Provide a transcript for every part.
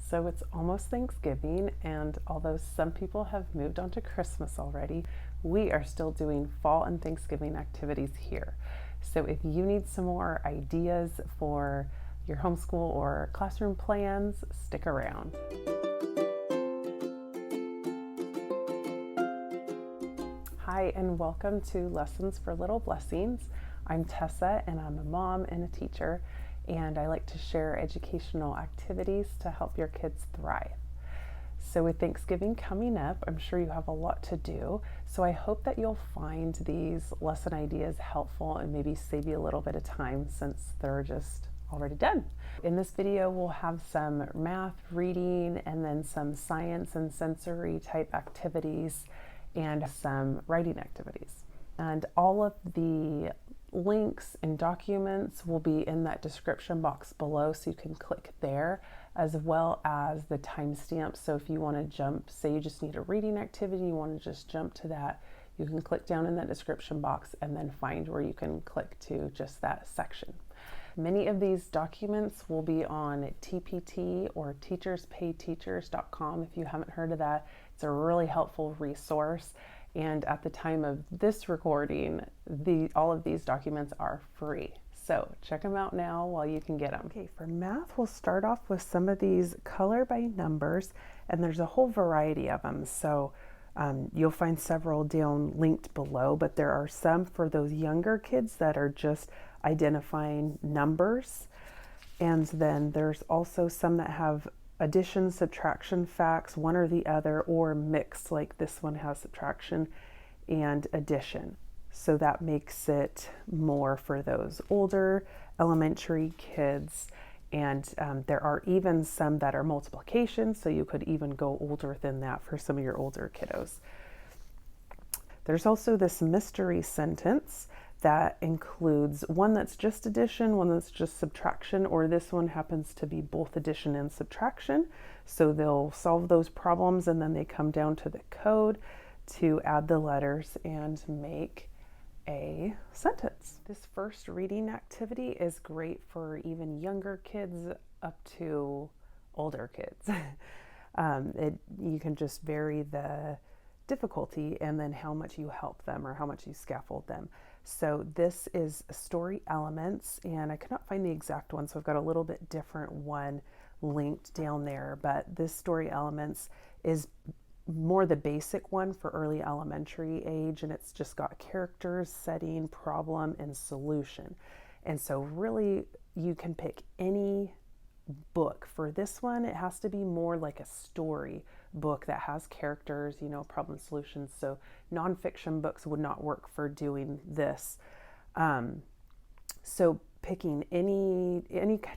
So it's almost Thanksgiving, and although some people have moved on to Christmas already, we are still doing fall and Thanksgiving activities here. So if you need some more ideas for your homeschool or classroom plans, stick around. Hi, and welcome to Lessons for Little Blessings. I'm Tessa, and I'm a mom and a teacher, and I like to share educational activities to help your kids thrive. So with Thanksgiving coming up, I'm sure you have a lot to do, so I hope that you'll find these lesson ideas helpful and maybe save you a little bit of time since they're just already done. In this video, we'll have some math, reading, and then some science and sensory type activities and some writing activities. And all of the links and documents will be in that description box below, so you can click there, as well as the timestamps. So if you want to jump, say you just need a reading activity, you want to just jump to that, you can click down in that description box and then find where you can click to just that section. Many of these documents will be on TPT or teacherspayteachers.com. If you haven't heard of that, it's a really helpful resource. And at the time of this recording, all of these documents are free. So check them out now while you can get them. Okay, for math, we'll start off with some of these color by numbers, and there's a whole variety of them. So you'll find several down linked below, but there are some for those younger kids that are just identifying numbers. And then there's also some that have addition, subtraction, facts, one or the other, or mixed, like this one has subtraction and addition. So that makes it more for those older elementary kids. And there are even some that are multiplication, so you could even go older than that for some of your older kiddos. There's also this mystery sentence that includes one that's just addition, one that's just subtraction, or this one happens to be both addition and subtraction. So they'll solve those problems and then they come down to the code to add the letters and make a sentence. This first reading activity is great for even younger kids up to older kids. You can just vary the difficulty and then how much you help them or how much you scaffold them. So this is story elements, and I could not find the exact one, so I've got a little bit different one linked down there, but this story elements is more the basic one for early elementary age, and it's just got characters, setting, problem, and solution. And so really you can pick any book. For this one, it has to be more like a story book that has characters, problem solutions. So nonfiction books would not work for doing this. So picking any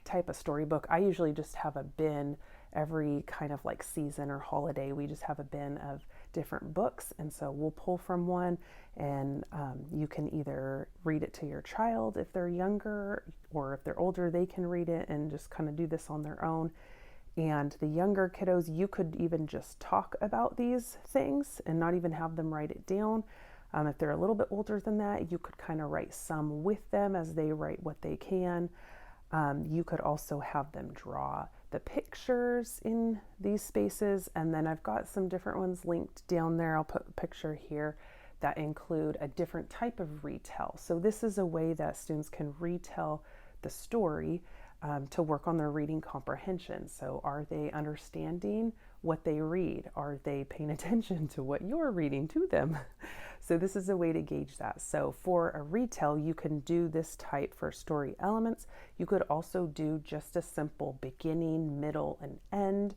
type of storybook, I usually just have a bin every kind of like season or holiday. We just have a bin of different books, and so we'll pull from one, and you can either read it to your child if they're younger, or if they're older, they can read it and just kind of do this on their own. And the younger kiddos, you could even just talk about these things and not even have them write it down. If they're a little bit older than that, you could kind of write some with them as they write what they can. You could also have them draw the pictures in these spaces, and then I've got some different ones linked down there. I'll put a picture here that include a different type of retell. So this is a way that students can retell the story to work on their reading comprehension. So are they understanding what they read? Are they paying attention to what you're reading to them? So this is a way to gauge that. So for a retell, you can do this type for story elements. You could also do just a simple beginning, middle, and end,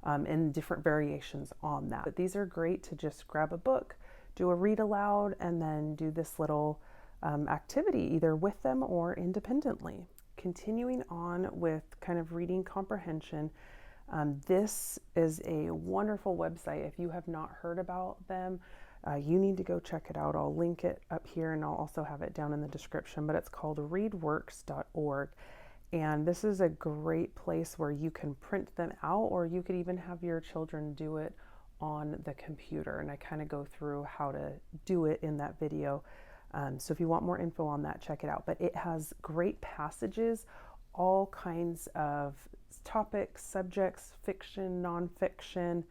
and different variations on that. But these are great to just grab a book, do a read aloud, and then do this little activity either with them or independently. Continuing on with kind of reading comprehension, this is a wonderful website. If you have not heard about them, you need to go check it out. I'll link it up here, and I'll also have it down in the description, but it's called readworks.org. And this is a great place where you can print them out, or you could even have your children do it on the computer. And I kind of go through how to do it in that video. So if you want more info on that, check it out. But it has great passages all kinds of topics, subjects, fiction, nonfiction.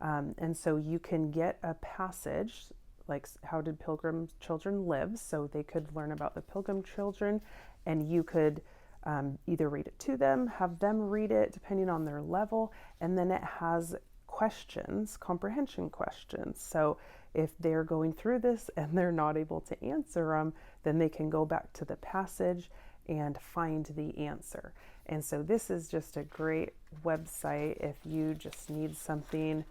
And so you can get a passage like how did Pilgrim children live? So they could learn about the Pilgrim children, and you could either read it to them, have them read it depending on their level, and then it has questions, comprehension questions. So if they're going through this and they're not able to answer them, then they can go back to the passage and find the answer. And so this is just a great website if you just need something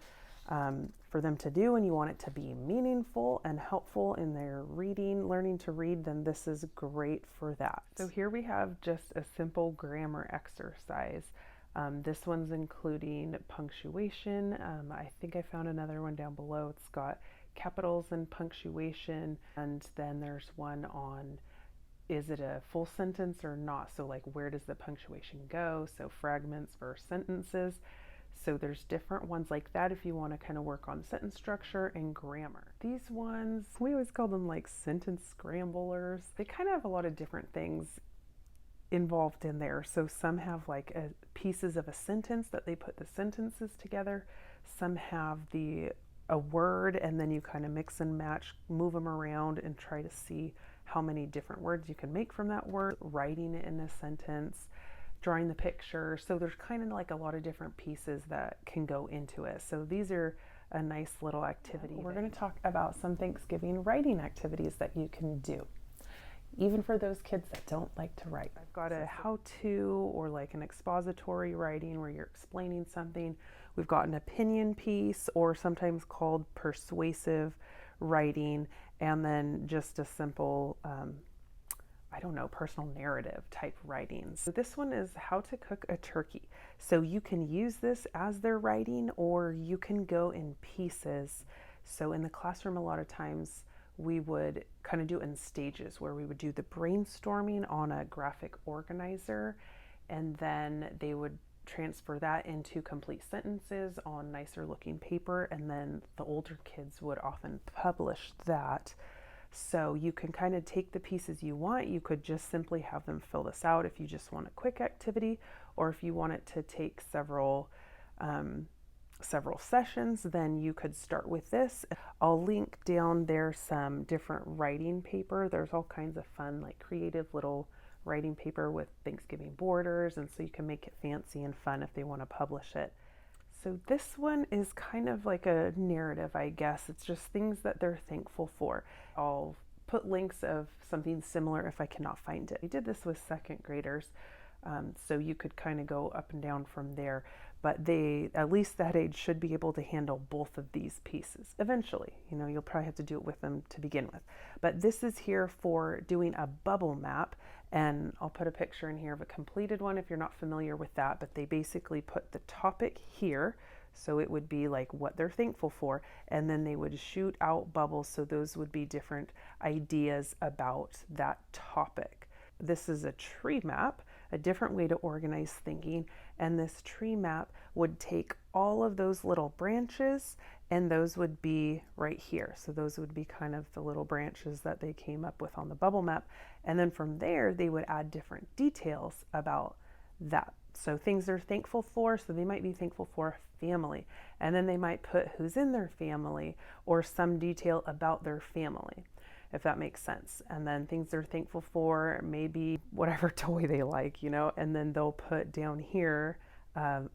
for them to do and you want it to be meaningful and helpful in their reading, learning to read, then this is great for that. So here we have just a simple grammar exercise. This one's including punctuation. I think I found another one down below. It's got capitals and punctuation, and then there's one on is it a full sentence or not? So like where does the punctuation go? So fragments versus sentences. So there's different ones like that if you want to kind of work on sentence structure and grammar. These ones, we always call them like sentence scramblers. They kind of have a lot of different things involved in there. So some have like pieces of a sentence that they put the sentences together. Some have a word, and then you kind of mix and match, move them around and try to see how many different words you can make from that word, writing it in a sentence, drawing the picture. So there's kind of like a lot of different pieces that can go into it. So these are a nice little activity. We're going to talk about some Thanksgiving writing activities that you can do, even for those kids that don't like to write. I've got a how-to or like an expository writing where you're explaining something. We've got an opinion piece, or sometimes called persuasive writing, and then just a simple personal narrative type writings. So this one is how to cook a turkey. So you can use this as their writing, or you can go in pieces. So in the classroom, a lot of times we would kind of do it in stages where we would do the brainstorming on a graphic organizer, and then they would transfer that into complete sentences on nicer looking paper, and then the older kids would often publish that. So you can kind of take the pieces you want. You could just simply have them fill this out if you just want a quick activity, or if you want it to take several sessions, then you could start with this. I'll link down there some different writing paper. There's all kinds of fun, like creative little writing paper with Thanksgiving borders, and so you can make it fancy and fun if they want to publish it. So this one is kind of like a narrative, I guess. It's just things that they're thankful for. I'll put links of something similar if I cannot find it. I did this with second graders, so you could kind of go up and down from there. But they, at least that age, should be able to handle both of these pieces. Eventually, you'll probably have to do it with them to begin with. But this is here for doing a bubble map, and I'll put a picture in here of a completed one if you're not familiar with that. But they basically put the topic here, so it would be like what they're thankful for, and then they would shoot out bubbles, so those would be different ideas about that topic. This is a tree map, a different way to organize thinking, and this tree map would take all of those little branches, and those would be right here. So those would be kind of the little branches that they came up with on the bubble map, and then from there they would add different details about that. So things they're thankful for, so they might be thankful for family, and then they might put who's in their family or some detail about their family, if that makes sense. And then things they're thankful for, maybe whatever toy they like, and then they'll put down here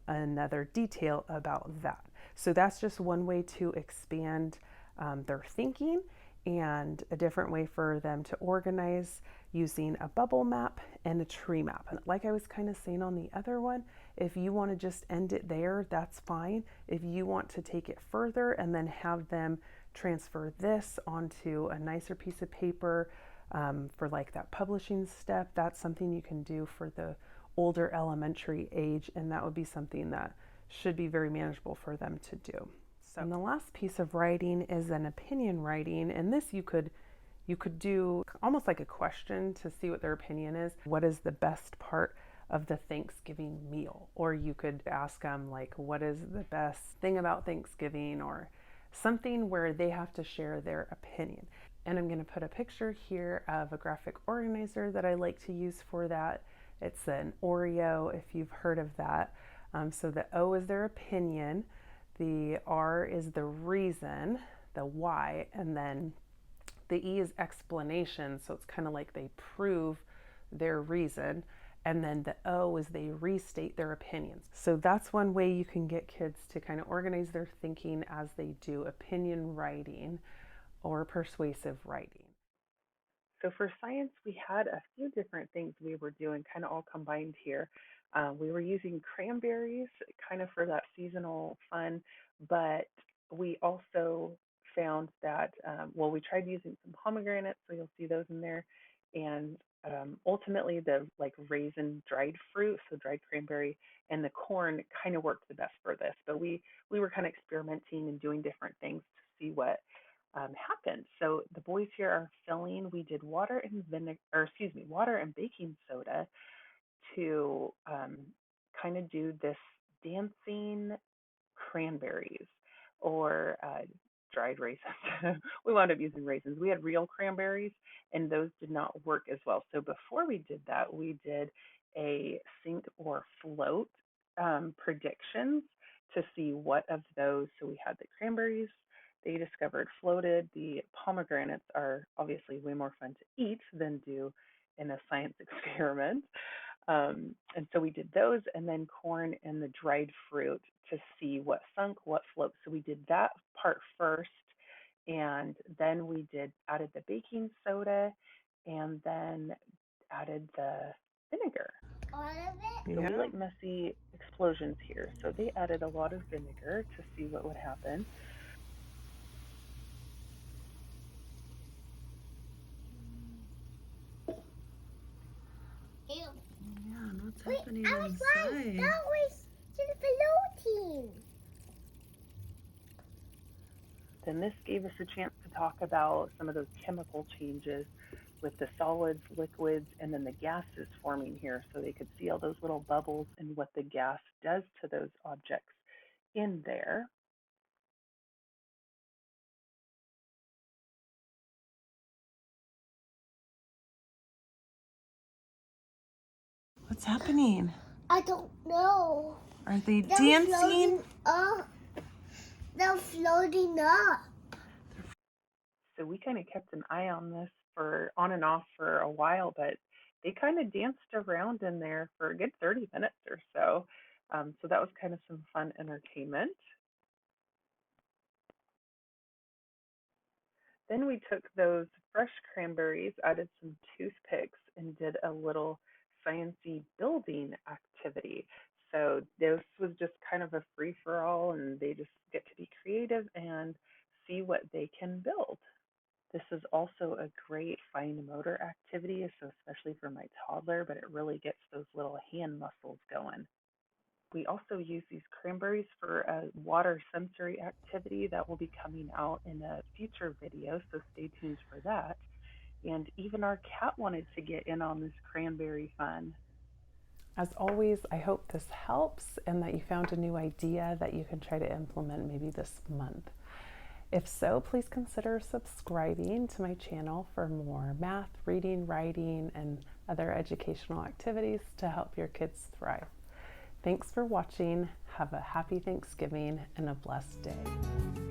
another detail about that. So that's just one way to expand their thinking, and a different way for them to organize using a bubble map and a tree map. And like I was kind of saying on the other one, if you want to just end it there, that's fine. If you want to take it further and then have them transfer this onto a nicer piece of paper for like that publishing step, that's something you can do for the older elementary age, and that would be something that should be very manageable for them to do. So, and the last piece of writing is an opinion writing, and this you could do almost like a question to see what their opinion is. What is the best part of the Thanksgiving meal? Or you could ask them like, what is the best thing about Thanksgiving, or something where they have to share their opinion. And I'm going to put a picture here of a graphic organizer that I like to use for that. It's an Oreo, if you've heard of that. So the O is their opinion, the R is the reason, the why, and then the E is explanation. So it's kind of like they prove their reason. And then the O is they restate their opinions. So that's one way you can get kids to kind of organize their thinking as they do opinion writing or persuasive writing. So for science, we had a few different things we were doing, kind of all combined here. We were using cranberries, kind of for that seasonal fun, but we also found that, well, we tried using some pomegranates, so you'll see those in there, and ultimately the like raisin dried fruit, so dried cranberry, and the corn kind of worked the best for this. But we were kind of experimenting and doing different things to see what happened. So the boys here are filling. We did water and vinegar, or excuse me, water and baking soda to kind of do this dancing cranberries or dried raisins. We wound up using raisins. We had real cranberries, and those did not work as well. So before we did that, we did a sink or float predictions to see what of those. So we had the cranberries. They discovered floated. The pomegranates are obviously way more fun to eat than do in a science experiment. And so we did those, and then corn and the dried fruit to see what sunk, what floats. So we did that part first, and then we added the baking soda, and then added the vinegar. All of it? So we like messy explosions here. So they added a lot of vinegar to see what would happen. Ew. Yeah, what's Wait, happening I was inside? right. That was just floating. Then this gave us a chance to talk about some of those chemical changes with the solids, liquids, and then the gases forming here. So they could see all those little bubbles and what the gas does to those objects in there. What's happening? I don't know. Are they They're dancing? Floating up. They're floating up. So we kind of kept an eye on this for on and off for a while, but they kind of danced around in there for a good 30 minutes or so. So that was kind of some fun entertainment. Then we took those fresh cranberries, added some toothpicks, and did a little sciencey building activity. So this was just kind of a free for all, and they just get to be creative and see what they can build. This is also a great fine motor activity, so especially for my toddler, but it really gets those little hand muscles going. We also use these cranberries for a water sensory activity that will be coming out in a future video, so stay tuned for that. And even our cat wanted to get in on this cranberry fun. As always, I hope this helps and that you found a new idea that you can try to implement maybe this month. If so, please consider subscribing to my channel for more math, reading, writing, and other educational activities to help your kids thrive. Thanks for watching. Have a happy Thanksgiving and a blessed day.